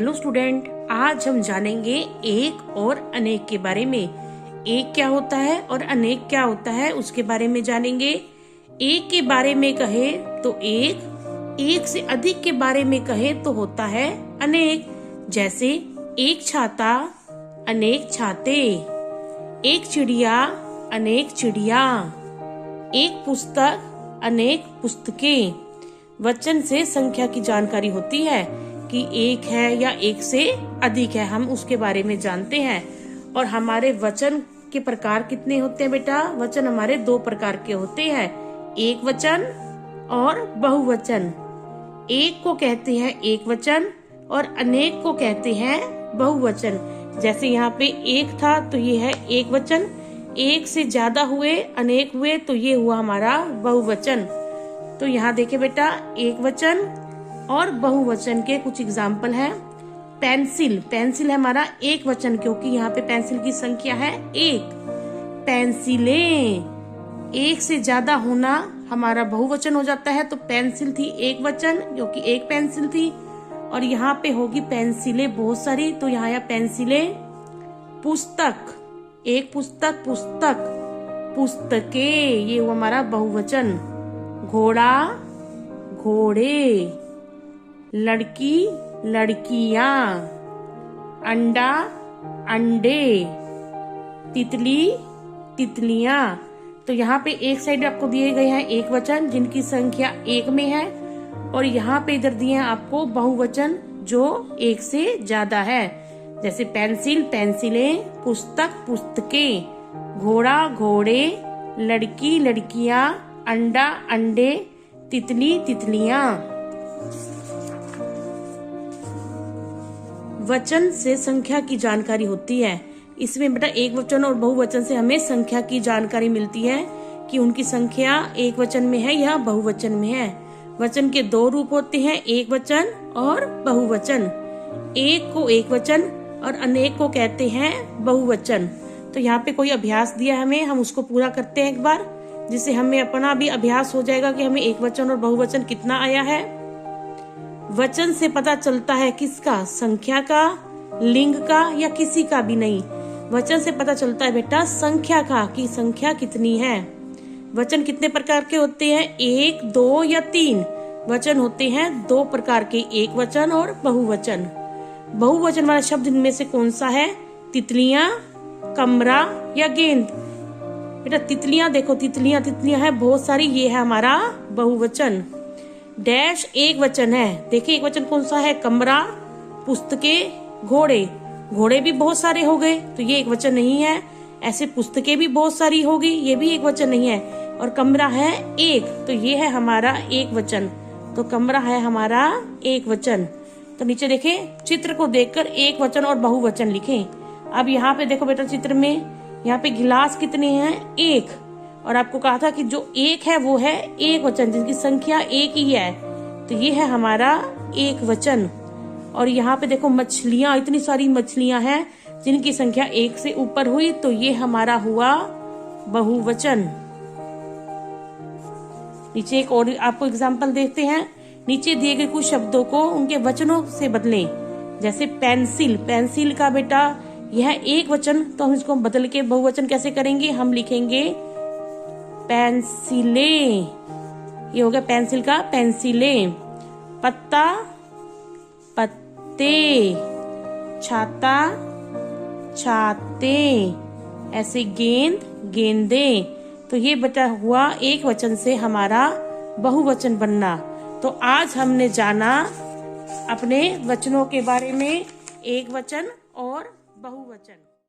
Hello student, आज हम जानेंगे एक और अनेक के बारे में। एक क्या होता है और अनेक क्या होता है उसके बारे में जानेंगे। एक के बारे में कहे तो एक से अधिक के बारे में कहे तो होता है अनेक। जैसे एक छाता, अनेक छाते, एक चिड़िया, अनेक चिड़िया, एक पुस्तक, अनेक पुस्तकें। वचन से संख्या की जानकारी होती है कि एक है या एक से अधिक है, हम उसके बारे में जानते हैं। और हमारे वचन के प्रकार कितने होते हैं बेटा? वचन हमारे दो प्रकार के होते हैं, एक वचन और बहुवचन। एक को कहते हैं एक वचन और अनेक को कहते हैं बहुवचन। जैसे यहाँ पे एक था तो ये है एक वचन, एक से ज्यादा हुए, अनेक हुए तो ये हुआ हमारा बहुवचन। तो यहाँ देखे बेटा, एक वचन और बहुवचन के कुछ एग्जाम्पल है। पेंसिल, पेंसिल है हमारा एक वचन क्योंकि यहाँ पे पेंसिल की संख्या है एक। पेंसिलें, एक से ज्यादा होना हमारा बहुवचन हो जाता है, तो पेंसिल थी एक वचन क्योंकि एक पेंसिल थी। और यहाँ पे होगी पेंसिलें बहुत सारी, तो यहाँ पेंसिलें। पुस्तक, एक पुस्तक, पुस्तक, पुस्तकें, ये हुआ हमारा बहुवचन। घोड़ा, घोड़े, लड़की, लड़कियां, अंडा, अंडे, तितली, तितलियां। तो यहाँ पे एक साइड आपको दिए गए हैं एक वचन जिनकी संख्या एक में है, और यहाँ पे इधर दिए हैं आपको बहुवचन जो एक से ज्यादा है। जैसे पेंसिल, पेंसिलें, पुस्तक, पुस्तकें, घोड़ा, घोड़े, लड़की, लड़कियां, अंडा, अंडे, तितली, तितलियां। वचन से संख्या की जानकारी होती है। इसमें बेटा एक वचन और बहुवचन से हमें संख्या की जानकारी मिलती है कि उनकी संख्या एक वचन में है या बहुवचन में है। वचन के दो रूप होते हैं, एक वचन और बहुवचन। एक को एक वचन और अनेक को कहते हैं बहुवचन। तो यहाँ पे कोई अभ्यास दिया हमें, हम उसको पूरा करते हैं एक बार, जिससे हमें अपना भी अभ्यास हो जाएगा कि हमें एक वचन और बहुवचन कितना आया है। वचन से पता चलता है किसका? संख्या का, लिंग का या किसी का भी नहीं। वचन से पता चलता है बेटा संख्या का, कि संख्या कितनी है। वचन कितने प्रकार के होते हैं? एक, दो या तीन। वचन होते हैं दो प्रकार के, एक वचन और बहुवचन। बहुवचन वाला शब्द इनमें से कौन सा है? तितलियां, कमरा या गेंद। बेटा तितलियां देखो, तितलियां, तितलियां है बहुत सारी, ये है हमारा बहुवचन। डैश एक वचन है, देखिए एक वचन कौन सा है? कमरा, पुस्तकें, घोड़े। घोड़े भी बहुत सारे हो गए तो ये एक वचन नहीं है। ऐसे पुस्तकें भी बहुत सारी होगी, ये भी एक वचन नहीं है। और कमरा है एक, तो ये है हमारा एक वचन। तो कमरा है हमारा एक वचन। तो नीचे देखे, चित्र को देखकर एक वचन और बहुवचन लिखें। अब यहाँ पे देखो बेटा, चित्र में यहाँ पे गिलास कितने हैं? एक। और आपको कहा था कि जो एक है वो है एक वचन, जिनकी संख्या एक ही है, तो ये है हमारा एक वचन। और यहाँ पे देखो मछलियां, इतनी सारी मछलियां हैं जिनकी संख्या एक से ऊपर हुई, तो ये हमारा हुआ बहुवचन। नीचे एक और आपको एग्जाम्पल देते हैं। नीचे दिए गए कुछ शब्दों को उनके वचनों से बदलें। जैसे पेंसिल, पेंसिल का बेटा यह एक वचन, तो हम इसको बदल के बहुवचन कैसे करेंगे? हम लिखेंगे पेंसिलें। ये हो गया पेंसिल का पेंसिलें। पत्ता, पत्ते, छाता, छाते, ऐसे गेंद, गेंदे। तो ये बेटा हुआ एक वचन से हमारा बहुवचन बनना। तो आज हमने जाना अपने वचनों के बारे में, एक वचन और बहुवचन।